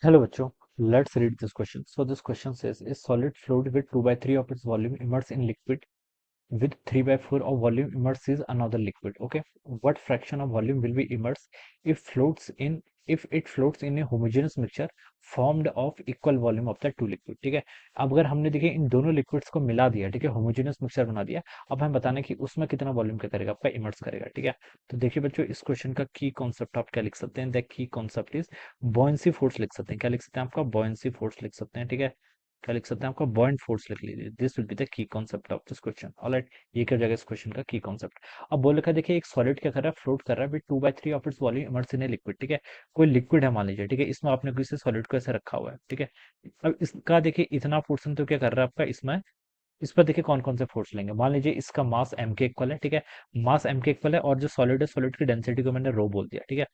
Hello बच्चों, let's read this question. So this question says, a solid fluid with 2 by 3 of its volume immersed in liquid with 3 by 4 of volume immersed is another liquid. Okay, what fraction of volume will be immersed if it floats in a homogeneous mixture formed of equal volume of the two liquid. ठीक है, अब अगर हमने देखिए इन दोनों liquids को मिला दिया, ठीक है, होमोजेनियस मिक्सचर बना दिया, अब हम बताना कि उसमें कितना वॉल्यूम क्या करेगा, आपका इमर्स करेगा। ठीक है, तो देखिए बच्चों, इस क्वेश्चन का की कॉन्सेप्ट आप क्या लिख सकते हैं, the key concept is buoyancy force लिख सकते हैं। क्या लिख सकते हैं, आपका बॉयंसी फोर्स लिख सकते हैं। ठीक है, क्या लिख सकते हैं, आपका बॉइंट फोर्स लिख लीजिए। This will be the key concept of this question. Alright, ये क्या हो जाएगा इस क्वेश्चन का की कॉन्सेप्ट। अब बोल रखा है, देखिए एक सॉलिड क्या कर रहा है, फ्लोट कर रहा है with 2 by 3 of its volume immerse in a liquid. ठीक है, कोई लिक्विड है मान लीजिए, ठीक है, इसमें आपने किसी सॉलिड को ऐसे रखा हुआ है। ठीक है, अब इसका देखिए इतना पोर्शन तो क्या कर रहा है आपका इसमें, इस पर देखिए कौन कौन से फोर्स लेंगे। मान लीजिए इसका मास एम के इक्वल है। ठीक है, मास एम के इक्वल है, और जो सॉलिड है, सॉलिड की डेंसिटी को मैंने रो बोल दिया। ठीक है,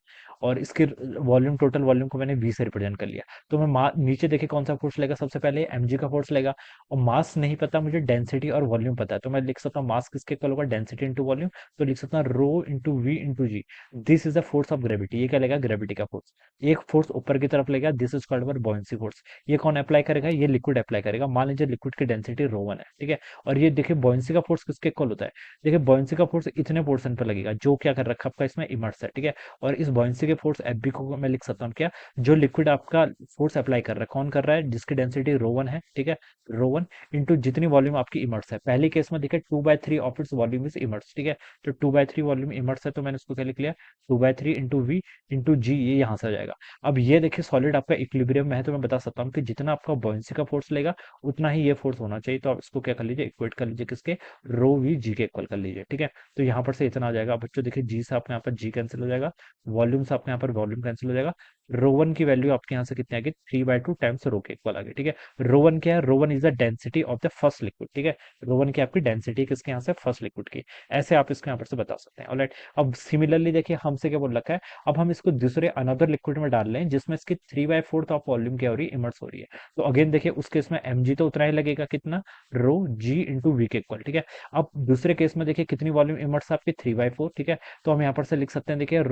और इसके वॉल्यूम, टोटल वॉल्यूम को मैंने वी से रिप्रेजेंट कर लिया। तो मैं नीचे देखिए कौन सा फोर्स लेगा, सबसे पहले एम जी का फोर्स लेगा। और मास नहीं पता मुझे, डेंसिटी और वॉल्यूम पता है, तो मैं लिख सकता हूँ मास किसके इक्वल होगा, डेंसिटी इंटू वॉल्यूम। तो लिख सकता हूँ rho into V into G. This is the force of gravity. ये क्या लेगा, ग्रेविटी का फोर्स। एक फोर्स ऊपर की तरफ लेगा, this is called by buoyancy force. ये कौन अप्लाई करेगा, ये लिक्विड अप्लाई करेगा। मान लीजिए लिक्विड की डेंसिटी रो वन है। ठीक है, और ये देखिए बॉयंसी का फोर्स किसके इक्वल होता है, देखिए बॉयंसी का फोर्स इतने पोर्शन पर लगेगा जो क्या कर रखा है आपका इसमें इमर्स है। ठीक है, और इस बॉयंसी के फोर्स एफ बी को मैं लिख सकता हूँ क्या, जो लिक्विड आपका फोर्स अप्लाई कर रहा है, कौन कर रहा है, जिसकी डेंसिटी रो वन है। ठीक है, रो वन इंटू जितनी वॉल्यूम आपकी इमर्स है। पहले केस में देखिए 2/3 of its volume is immerse. ठीक है, तो 2/3 वॉल्यूम इमर्स है, तो मैंने उसको क्या लिख लिया, 2/3 इंटू वी इंटू जी, ये यहाँ से आ जाएगा। अब ये देखिए सॉलिड आपका इक्विलिब्रियम में है, तो मैं बता सकता हूँ कि जितना आपका बॉयंसी का फोर्स लेगा उतना ही ये फोर्स होना चाहिए। तो आप इसको क्या कर लीजिए, इक्वेट कर लीजिए किसके, रो वी जी के इक्वल कर लीजिए। ठीक है, तो यहाँ पर से इतना आ जाएगा। अब बच्चों देखिए जी से आपके यहाँ पर जी कैंसिल हो जाएगा, वॉल्यूम से आपके यहाँ पर वॉल्यूम कैंसिल हो जाएगा। रो वन की वैल्यू आपके यहाँ से कितनी आ गई, 3/2 टाइम्स रो के इक्वल आ गई। ठीक है, रो वन क्या है, रो one is the density of the first liquid. ठीक है, रो वन की आपकी डेंसिटी किसके यहाँ से, फर्स्ट लिक्विड की। ऐसे आप इसको यहाँ पर से बता सकते हैं। ऑलराइट, अब सिमिलरली देखिए हमसे क्या बोल रखा है, अब हम इसको दूसरे अनदर लिक्विड में डाल रहे हैं जिसमें इसकी 3/4 ऑफ वॉल्यूम क्या हो रही है, इमर्स हो रही है। तो अगेन देखिए उस केस में एम जी तो उतना ही लगेगा, कितना, रो जी इंटू वी के इक्वल। ठीक है, अब दूसरे केस में देखिए कितनी वॉल्यूम इमर्स है आपकी, 3/4। ठीक है, तो हम यहाँ पर से लिख सकते हैं, देखिए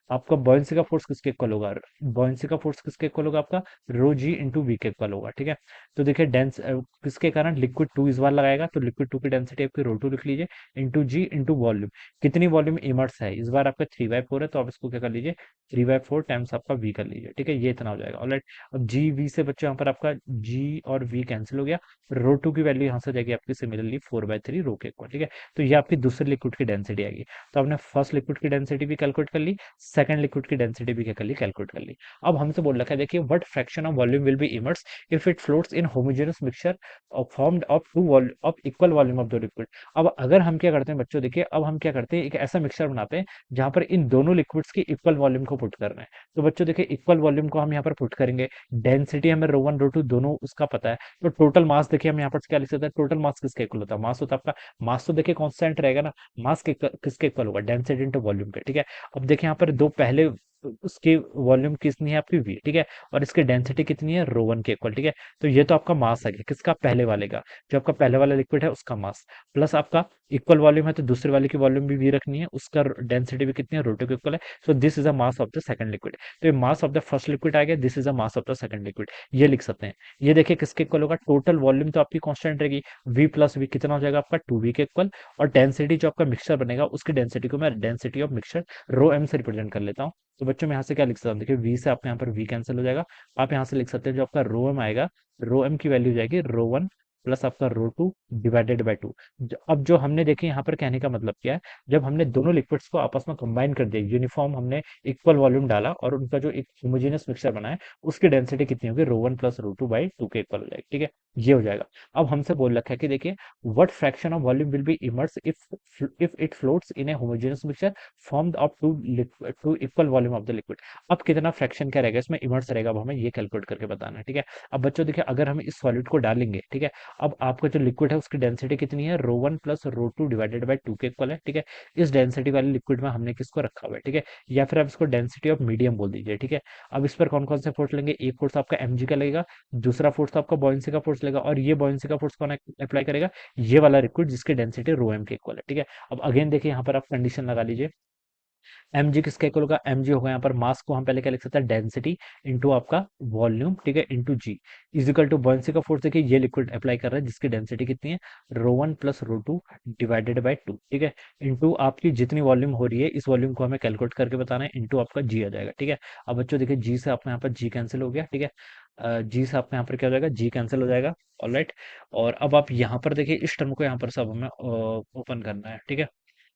आपका बॉयंसी का फोर्स किसके इक्वल होगा, बॉयंसी का फोर्स किसके इक्वल होगा, आपका रो जी इंटू वी के इक्वल होगा। ठीक है, तो देखिए डेंस किसके कारण, लिक्विड टू इस बार लगाएगा, तो लिक्विड टू की डेंसिटी आपकी रो टू लिख लीजिए, इंटू जी इंटू वॉल्यूम। कितनी वॉल्यूम इमर्स है, इस बार आपका 3/4 है, तो आप इसको क्या कर लीजिए, 3/4 टाइम्स आपका वी कर लीजिए। ठीक है, ये इतना हो जाएगा। ऑलराइट, अब जी वी से बच्चों यहाँ पर आपका जी और वी कैंसिल हो गया, रो टू की वैल्यू यहाँ से जाएगी आपकी सिमिलरली 4/3 रो के इक्वल। ठीक है, तो ये आपकी दूसरे लिक्विड की डेंसिटी आएगी। तो आपने फर्स्ट लिक्विड की डेंसिटी भी कैलकुलेट कर ली, सेकंड लिक्विड की डेंसिटी भी क्या कर ली, कैलकुलेट कर ली। अब हमसे बोल रखा है, देखिए what fraction of volume will be immerse if it floats in homogeneous mixture formed of of equal volume of the liquid. अब अगर हम क्या करते हैं बच्चों, देखिए अब हम क्या करते हैं, एक ऐसा मिक्सचर बनाते हैं जहां पर इन दोनों लिक्विड्स की इक्वल वॉल्यूम को पुट कर रहे हैं। तो बच्चों देखिए इक्वल वॉल्यूम को हम यहाँ पर पुट करेंगे, डेंसिटी हमें रो वन रो टू दोनों उसका पता है। तो टोटल मास देखिए हम यहाँ पर क्या लिख सकते हैं, टोटल मास किसके इक्वल होता है, मास होता है आपका, मास तो देखिए कांस्टेंट रहेगा ना, मास किसके इक्वल होगा, डेंसिटी इनटू वॉल्यूम के। ठीक है, अब देखिए यहाँ पर दो पहले उसकी वॉल्यूम कितनी है आपकी वी। ठीक है, और इसकी डेंसिटी कितनी है, रो वन के इक्वल। ठीक है, तो ये तो आपका मास है किसका, पहले वाले का, जो आपका पहले वाला लिक्विड है उसका मास, प्लस आपका इक्वल वॉल्यूम है तो दूसरे वाले की वॉल्यूम भी वी रखनी है, उसका डेंसिटी भी कितनी है, रो टू के इक्वल है। So this is a mass of the second liquid. तो ये mass of the first liquid आ गया, this is a mass of the second liquid, ये लिख सकते हैं। ये देखिए किसके इक्वल होगा, टोटल वॉल्यूम तो आपकी कांस्टेंट रहेगी, वी प्लस वी कितना हो जाएगा आपका, 2v के इक्वल, और डेंसिटी जो आपका मिक्सचर बनेगा उसकी डेंसिटी को मैं density of mixture rho m से रिप्रेजेंट कर लेता हूँ। तो बच्चों मैं यहाँ से क्या लिख सकता हूँ, देखिए वी से आपका यहाँ पर वी कैंसिल हो जाएगा, आप यहाँ से लिख सकते हैं जो आपका रो एम आएगा, रो एम की वैल्यू जाएगी रो वन प्लस आपका रो टू डिवाइडेड बाई टू। अब जो हमने देखिए यहाँ पर कहने का मतलब क्या है, जब हमने दोनों लिक्विड्स को आपस में कंबाइन कर दिया, यूनिफॉर्म हमने इक्वल वॉल्यूम डाला और उनका जो एक होमोजेनियस मिक्सचर बना है उसकी डेंसिटी कितनी होगी, rho one plus rho two by two के इक्वल हो जाएगी। ठीक है, ये हो जाएगा। अब हमसे बोल रखा है कि देखिए what fraction of volume will be immerse if it floats in a homogeneous mixture formed of two equal volume of the liquid. अब कितना फ्रैक्शन क्या रहेगा इसमें, इमर्स रहेगा, अब हमें ये कैलकुलेट करके बताना है। ठीक है, अब बच्चों देखिए अगर हम इस सॉलिड को डालेंगे, ठीक है, अब आपका जो लिक्विड है उसकी डेंसिटी कितनी है, रो one plus rho two divided by two के इक्वल है। ठीक है, इस डेंसिटी वाले लिक्विड में हमने किसको रखा हुआ है, ठीक है, या फिर आप इसको डेंसिटी ऑफ मीडियम बोल दीजिए। ठीक है, अब इस पर कौन कौन से फोर्स लेंगे, एक फोर्स आपका एमजी का लगेगा, दूसरा फोर्स तो आपका बॉयंसी का फोर्स लेगा, और ये बॉयंसी का फोर्स कौन अप्लाई करेगा, ये वाला लिक्विड जिसकी डेंसिटी रो एम के इक्वल है। ठीक है, अब अगेन देखिए यहाँ पर आप कंडीशन लगा लीजिए, एम जी किसका इक्वल होगा, एम जी होगा यहाँ पर मास को हम पहले क्या लिख सकते हैं, डेंसिटी इंटू आपका वॉल्यूम, ठीक है, into g is equal to buoyancy का फोर्स। देखिए ये लिक्विड अप्लाई कर रहा है जिसकी डेंसिटी कितनी है, रो one plus rho two divided by two, ठीक है, इंटू आपकी जितनी वॉल्यूम हो रही है इस वॉल्यूम को हमें कैलकुलेट करके बताना है, इंटू आपका जी आ जाएगा, ठीक है। अब बच्चों देखिए जी से आपने यहाँ पर जी कैंसिल हो गया, ठीक है, जी से आपने यहाँ पर क्या हो जाएगा, जी कैंसिल हो जाएगा, ऑलराइट। और अब आप यहाँ पर देखिए इस टर्म को यहाँ पर सब हमें ओपन करना है, ठीक है।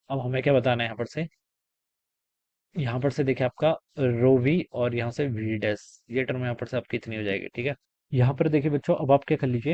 अब हमें क्या बताना है यहाँ पर से देखिए आपका रो वी और यहाँ से वी डैश, ये टर्म यहाँ पर से आपकी इतनी हो जाएगी, ठीक है। यहाँ पर देखिए बच्चों अब आप क्या कर लीजिए,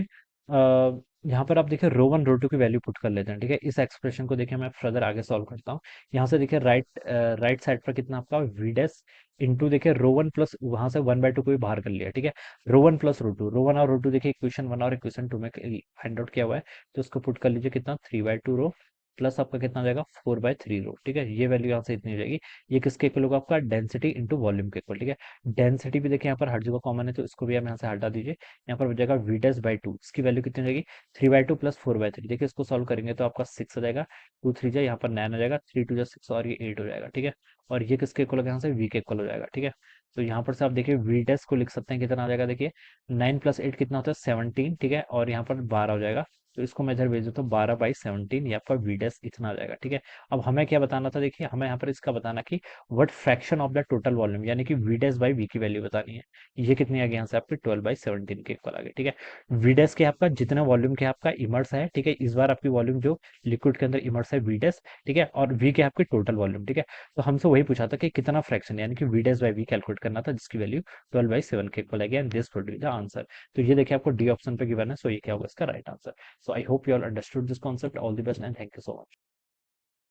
यहाँ पर आप देखिए रो वन रो टू की वैल्यू पुट कर लेते हैं, ठीक है। इस एक्सप्रेशन को देखिए मैं फर्दर आगे सॉल्व करता हूँ। यहाँ से देखिए राइट साइड पर कितना आपका वी डैश इंटू देखिए रो वन प्लस वहां से वन बाई टू को भी बाहर कर लिया, ठीक है। रो वन प्लस रो वन और रो टू देखिए इक्वेशन वन और इक्वेशन टू में फाइंड आउट किया हुआ है, तो उसको पुट कर लीजिए कितना, three by two row plus आपका कितना हो जाएगा, फोर बाई थ्री रो, ठीक है। ये वैल्यू यहाँ से इतनी हो जाएगी। ये किसके इक्वल होगा, आपका डेंसिटी इंटू वॉल्यूम के इक्वल, ठीक है। डेंसिटी भी देखिए यहाँ पर हर जगह कॉमन है तो इसको भी आप यहाँ से हटा दीजिए। यहाँ पर बच जाएगा वी डैश बाई टू, इसकी वैल्यू कितनी हो जाएगी, three by two plus four by three. देखिए इसको सॉल्व करेंगे तो आपका सिक्स हो जाएगा, टू थ्री जाए यहाँ पर नाइन हो जाएगा, थ्री टू जा सिक्स और ये एट हो जाएगा, ठीक है। और ये किसके इक्वल होगा, यहाँ से वी के इक्वल हो जाएगा, ठीक है। तो यहाँ पर से आप देखिए वी डैश को लिख सकते हैं कितना आ जाएगा, देखिए नाइन प्लस एट कितना होता है, सेवनटीन, ठीक है। और यहाँ पर बारह हो जाएगा, तो इसको मैं इधर भेज देता हूँ, बारह बाई सेवनटीन, ये आपका वी डैश इतना आ जाएगा, ठीक है। अब हमें क्या बताना था, देखिए हमें यहाँ पर इसका बताना कि what fraction of the total volume, यानी कि वी डैश बाई वी की वैल्यू बतानी है। ये कितनी आ गई यहाँ से आपकी, 12/17 के इक्वल आ गई, ठीक है। वी डैश के आपका जितना वॉल्यूम के आपका इमर्स है, ठीक है, इस बार आपकी वॉल्यूम जो लिक्विड के अंदर इमर्स है वी डैश, ठीक है, और वी के आपकी टोटल वॉल्यूम, ठीक है। तो हमसे वही पूछा था कि कितना फ्रैक्शन, यानी कि V dash by V calculate करना था जिसकी वैल्यू 12/7 के इक्वल आ गया, and this would be the answer. तो ये देखिए आपको डी ऑप्शन पे गिवन है, सो ये क्या होगा इसका right answer. So I hope you all understood this concept, all the best and thank you so much.